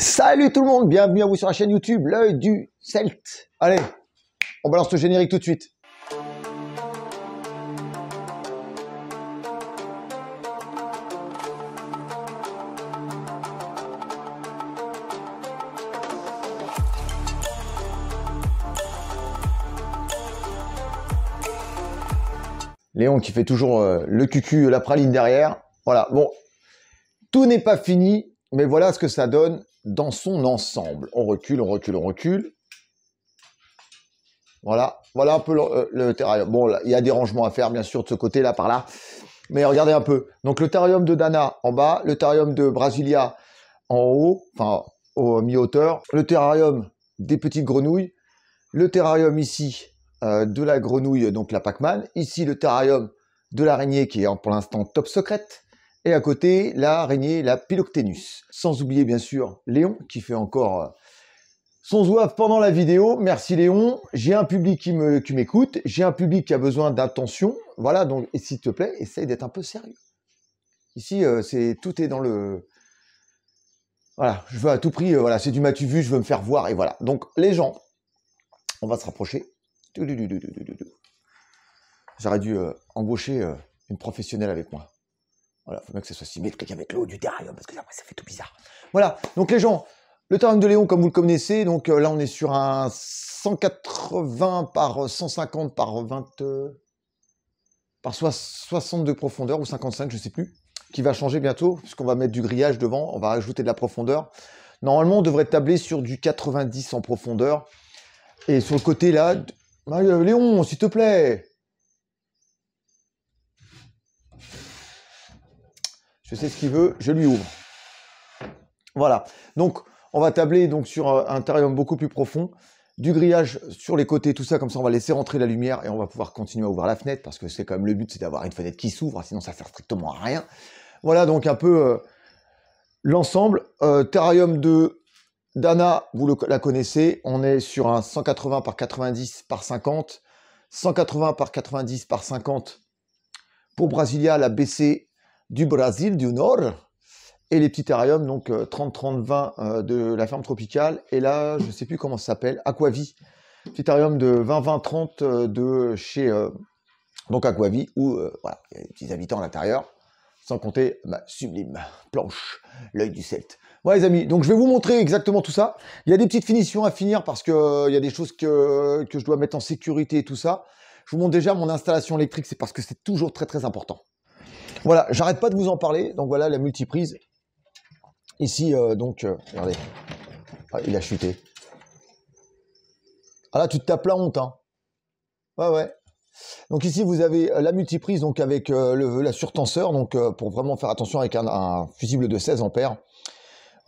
Salut tout le monde, bienvenue à vous sur la chaîne YouTube, l'œil du Celte. Allez, on balance le générique tout de suite. Léon qui fait toujours le cucu, la praline derrière. Voilà, bon, tout n'est pas fini, mais voilà ce que ça donne dans son ensemble. On recule, on recule, on recule. Voilà, voilà un peu le terrarium. Bon, là, il y a des rangements à faire, bien sûr, de ce côté-là, par là. Mais regardez un peu. Donc, le terrarium de Dana en bas, le terrarium de Brasilia en haut, enfin, au mi-hauteur, le terrarium des petites grenouilles, le terrarium ici de la grenouille, donc la Pac-Man, ici le terrarium de l'araignée qui est pour l'instant top secrète, et à côté l'araignée, la Piloctenus. Sans oublier bien sûr Léon qui fait encore son zouave pendant la vidéo. Merci Léon, j'ai un public qui m'écoute, j'ai un public qui a besoin d'attention, voilà, donc et s'il te plaît, essaye d'être un peu sérieux. Ici, tout est dans le... Voilà, je veux à tout prix, voilà, c'est du m'as-tu vu, je veux me faire voir, et voilà. Donc les gens, on va se rapprocher. J'aurais dû embaucher une professionnelle avec moi. Voilà, il faut bien que ça soit symétrique avec l'eau du terrarium, parce que après ça fait tout bizarre. Voilà, donc les gens, le terrarium de Léon, comme vous le connaissez, donc là on est sur un 180 par 150 par 20... par 60 de profondeur, ou 55, je ne sais plus, qui va changer bientôt, puisqu'on va mettre du grillage devant, on va rajouter de la profondeur. Normalement, on devrait tabler sur du 90 en profondeur. Et sur le côté là, Léon, s'il te plaît. Je sais ce qu'il veut, je lui ouvre. Voilà. Donc, on va tabler donc sur un terrarium beaucoup plus profond, du grillage sur les côtés, tout ça, comme ça, on va laisser rentrer la lumière et on va pouvoir continuer à ouvrir la fenêtre parce que c'est quand même le but, c'est d'avoir une fenêtre qui s'ouvre, sinon ça sert strictement à rien. Voilà donc un peu l'ensemble. Terrarium de Dana, vous la connaissez, on est sur un 180 par 90 par 50, 180 par 90 par 50 pour Brasilia, la BC du Brésil du Nord, et les petits terrariums, donc 30-30-20 de la ferme tropicale, et là, je ne sais plus comment ça s'appelle, Aquavie, petit terrarium de 20-20-30 de chez donc Aquavie, où voilà, il y a des petits habitants à l'intérieur, sans compter ma sublime planche, l'œil du Celte. Ouais les amis, donc je vais vous montrer exactement tout ça. Il y a des petites finitions à finir parce que il y a des choses que je dois mettre en sécurité et tout ça. Je vous montre déjà mon installation électrique, c'est parce que c'est toujours très très important. Voilà, j'arrête pas de vous en parler. Donc voilà la multiprise. Ici, regardez, ah, il a chuté. Ah là, tu te tapes la honte, hein. Ouais, ouais. Donc ici, vous avez la multiprise donc avec la surtenseur, donc pour vraiment faire attention avec un fusible de 16 ampères.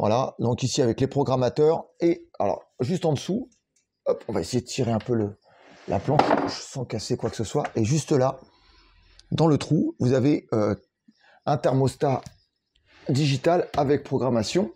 Voilà, donc ici avec les programmateurs. Et alors, juste en dessous, hop, on va essayer de tirer un peu la planche sans casser quoi que ce soit. Et juste là, dans le trou, vous avez un thermostat digital avec programmation.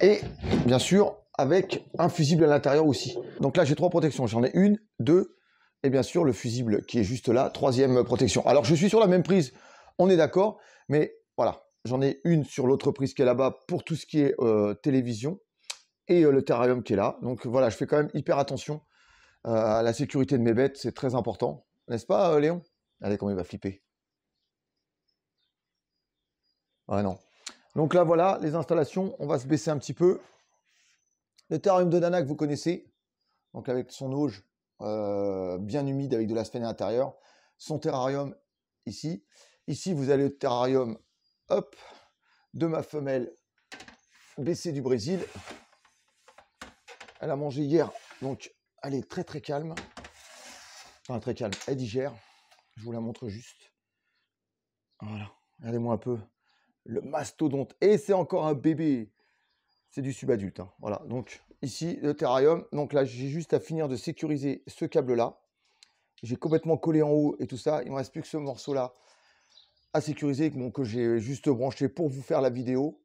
Et bien sûr, avec un fusible à l'intérieur aussi. Donc là, j'ai 3 protections. J'en ai une, 2, et bien sûr, le fusible qui est juste là, 3e protection. Alors, je suis sur la même prise, on est d'accord, mais voilà. J'en ai une sur l'autre prise qui est là-bas pour tout ce qui est télévision et le terrarium qui est là. Donc voilà, je fais quand même hyper attention à la sécurité de mes bêtes, c'est très important. N'est-ce pas, Léon? Regardez comment il va flipper. Ah non. Donc là, voilà, les installations, on va se baisser un petit peu. Le terrarium de Dana que vous connaissez, donc avec son auge bien humide avec de la sphène à l'intérieur. Son terrarium ici. Ici, vous avez le terrarium hop, de ma femelle BC du Brésil. Elle a mangé hier, donc elle est très très calme. Enfin très calme, elle digère. Je vous la montre juste. Voilà, regardez-moi un peu le mastodonte. Et c'est encore un bébé. C'est du subadulte. Hein. Voilà, donc ici le terrarium. Donc là, j'ai juste à finir de sécuriser ce câble-là. J'ai complètement collé en haut et tout ça. Il ne me reste plus que ce morceau-là à sécuriser, que j'ai juste branché pour vous faire la vidéo.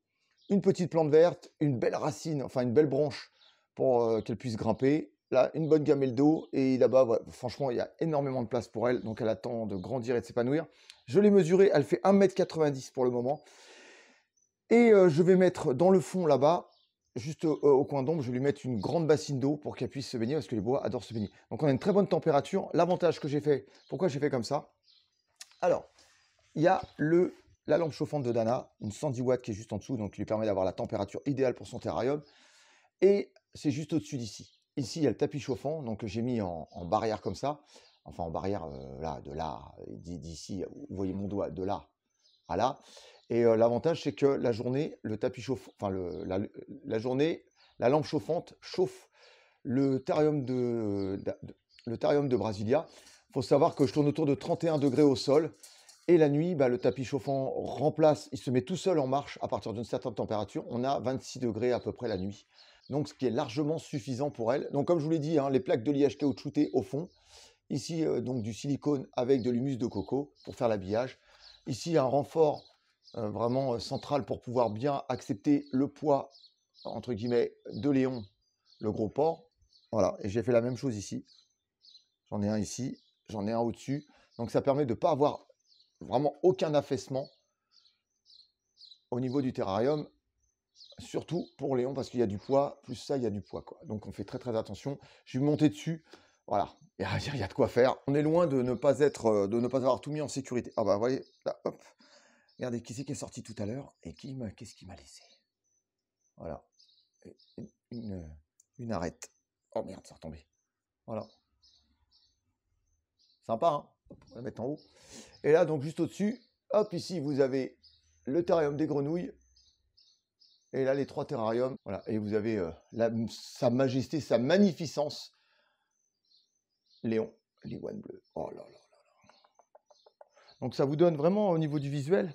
Une petite plante verte, une belle racine, enfin une belle branche pour qu'elle puisse grimper. Là, une bonne gamelle d'eau. Et là-bas, ouais, franchement, il y a énormément de place pour elle. Donc, elle attend de grandir et de s'épanouir. Je l'ai mesurée, elle fait 1,90 m pour le moment. Et je vais mettre dans le fond là-bas juste au coin d'ombre, je vais lui mettre une grande bassine d'eau pour qu'elle puisse se baigner parce que les boas adorent se baigner. Donc on a une très bonne température. L'avantage que j'ai fait, pourquoi j'ai fait comme ça? Alors, il y a la lampe chauffante de Dana, une 110 watts qui est juste en dessous, donc qui lui permet d'avoir la température idéale pour son terrarium. Et c'est juste au-dessus d'ici. Ici, il y a le tapis chauffant, donc j'ai mis en barrière comme ça. Enfin, en barrière, là, de là, d'ici, vous voyez mon doigt, de là à là. Et l'avantage, c'est que la journée, le tapis chauffant, enfin, la journée, la lampe chauffante chauffe le terrarium de Brasilia. Il faut savoir que je tourne autour de 31 degrés au sol. Et la nuit, bah, le tapis chauffant remplace, il se met tout seul en marche à partir d'une certaine température. On a 26 degrés à peu près la nuit. Donc, ce qui est largement suffisant pour elle. Donc, comme je vous l'ai dit, hein, les plaques de liège caoutchouté au fond. Ici, donc du silicone avec de l'humus de coco pour faire l'habillage. Ici, un renfort vraiment central pour pouvoir bien accepter le poids, entre guillemets, de Léon, le gros porc. Voilà, et j'ai fait la même chose ici. J'en ai un ici, j'en ai un au-dessus. Donc, ça permet de ne pas avoir vraiment aucun affaissement au niveau du terrarium, surtout pour Léon, parce qu'il y a du poids, plus ça, il y a du poids, quoi. Donc, on fait très, très attention. Je suis monté dessus. Voilà, il y a de quoi faire. On est loin de ne pas avoir tout mis en sécurité. Ah bah, vous voyez, là, hop. Regardez, qui c'est qui est sorti tout à l'heure et qu'est-ce qui m'a laissé? Voilà, une arête. Oh merde, c'est retombé. Voilà. Sympa, hein? On va la mettre en haut. Et là, donc, juste au-dessus, hop, ici, vous avez le terrarium des grenouilles. Et là, les 3 terrariums. Voilà, et vous avez sa majesté, sa magnificence. Léon, l'iguane bleu. Oh là là là là. Donc ça vous donne vraiment au niveau du visuel.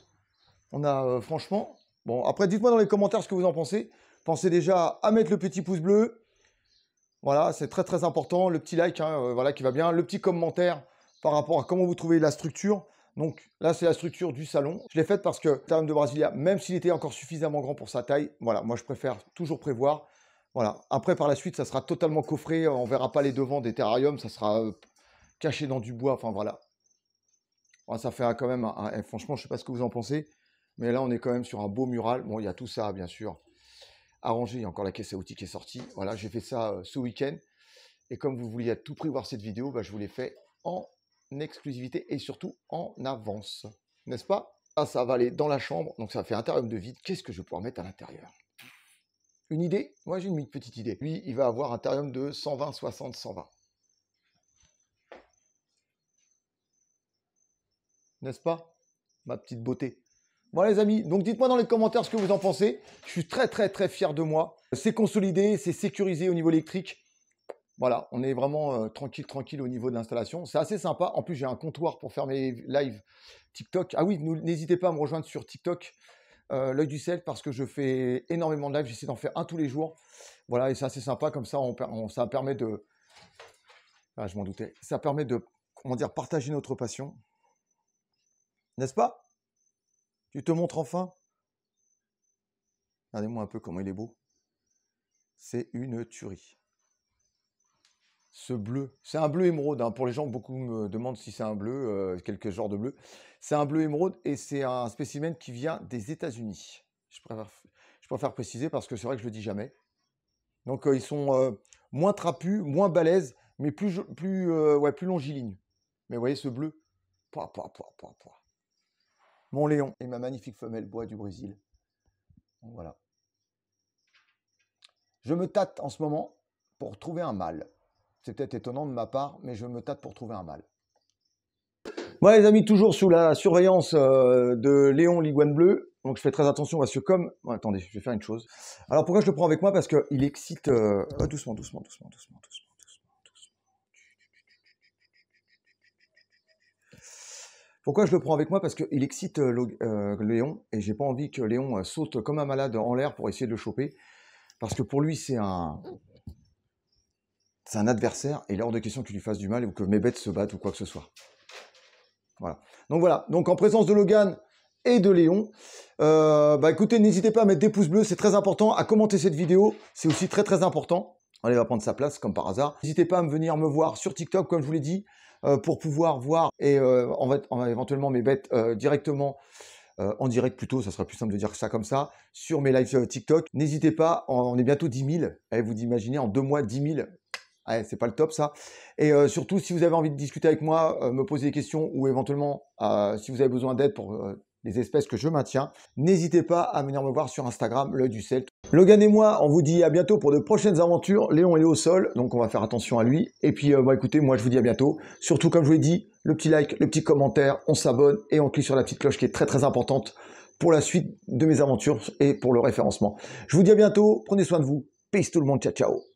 On a franchement... Bon, après, dites-moi dans les commentaires ce que vous en pensez. Pensez déjà à mettre le petit pouce bleu. Voilà, c'est très très important. Le petit like, hein, voilà, qui va bien. Le petit commentaire par rapport à comment vous trouvez la structure. Donc là, c'est la structure du salon. Je l'ai faite parce que le terrarium de Brasilia, même s'il était encore suffisamment grand pour sa taille, voilà, moi je préfère toujours prévoir. Voilà. Après, par la suite, ça sera totalement coffré. On ne verra pas les devants des terrariums. Ça sera caché dans du bois. Enfin, voilà. Bon, ça fait quand même franchement, je ne sais pas ce que vous en pensez. Mais là, on est quand même sur un beau mural. Bon, il y a tout ça, bien sûr, arrangé. Il y a encore la caisse à outils qui est sortie. Voilà, j'ai fait ça ce week-end. Et comme vous vouliez à tout prix voir cette vidéo, bah, je vous l'ai fait en exclusivité et surtout en avance. N'est-ce pas? Ça va aller dans la chambre. Donc, ça fait un terrarium de vide. Qu'est-ce que je vais pouvoir mettre à l'intérieur? Une idée? Moi, j'ai une petite idée. Lui, il va avoir un terrarium de 120, 60, 120. N'est-ce pas? Ma petite beauté. Voilà les amis, donc dites-moi dans les commentaires ce que vous en pensez. Je suis très très très fier de moi. C'est consolidé, c'est sécurisé au niveau électrique. Voilà, on est vraiment tranquille au niveau de l'installation. C'est assez sympa. En plus, j'ai un comptoir pour faire mes lives TikTok. Ah oui, n'hésitez pas à me rejoindre sur TikTok, l'œil du Celte, parce que je fais énormément de lives. J'essaie d'en faire un tous les jours. Voilà, et c'est assez sympa. Comme ça, ça permet de... Ah, je m'en doutais. Ça permet de, comment dire, partager notre passion. N'est-ce pas? Tu te montres enfin? Regardez-moi un peu comment il est beau. C'est une tuerie. Ce bleu, c'est un bleu émeraude. Hein, pour les gens, beaucoup me demandent si c'est un bleu, quelques genres de bleu. C'est un bleu émeraude et c'est un spécimen qui vient des États-Unis. Je préfère préciser parce que c'est vrai que je le dis jamais. Donc ils sont moins trapus, moins balèzes, mais plus longilignes. Mais vous voyez ce bleu? Pouah. Mon Léon et ma magnifique femelle bois du Brésil. Donc, voilà. Je me tâte en ce moment pour trouver un mâle. C'est peut-être étonnant de ma part, mais je me tâte pour trouver un mâle. Voilà les amis, toujours sous la surveillance de Léon l'iguane bleu. Donc je fais très attention parce que comme... Bon, attendez, je vais faire une chose. Alors pourquoi je le prends avec moi? Parce qu'il excite... doucement. Pourquoi je le prends avec moi? Parce qu'il excite Léon. Et j'ai pas envie que Léon saute comme un malade en l'air pour essayer de le choper. Parce que pour lui, c'est un adversaire et il est hors de question qu'il lui fasse du mal ou que mes bêtes se battent ou quoi que ce soit. Voilà. Donc en présence de Logan et de Léon, écoutez, n'hésitez pas à mettre des pouces bleus, c'est très important, à commenter cette vidéo, c'est aussi très très important. Allez, il va prendre sa place comme par hasard. N'hésitez pas à venir me voir sur TikTok, comme je vous l'ai dit, pour pouvoir voir et éventuellement mes bêtes directement en direct plutôt, ça sera plus simple de dire ça comme ça, sur mes lives TikTok. N'hésitez pas, on est bientôt 10 000. Et vous imaginez, en 2 mois, 10 000. Ouais, c'est pas le top ça. Et surtout, si vous avez envie de discuter avec moi, me poser des questions ou éventuellement, si vous avez besoin d'aide pour les espèces que je maintiens, n'hésitez pas à venir me voir sur Instagram, l'œil du Celte. Logan et moi, on vous dit à bientôt pour de prochaines aventures. Léon, il est au sol, donc on va faire attention à lui. Et puis, écoutez, moi, je vous dis à bientôt. Surtout, comme je vous l'ai dit, le petit like, le petit commentaire, on s'abonne et on clique sur la petite cloche qui est très, très importante pour la suite de mes aventures et pour le référencement. Je vous dis à bientôt. Prenez soin de vous. Peace tout le monde. Ciao, ciao.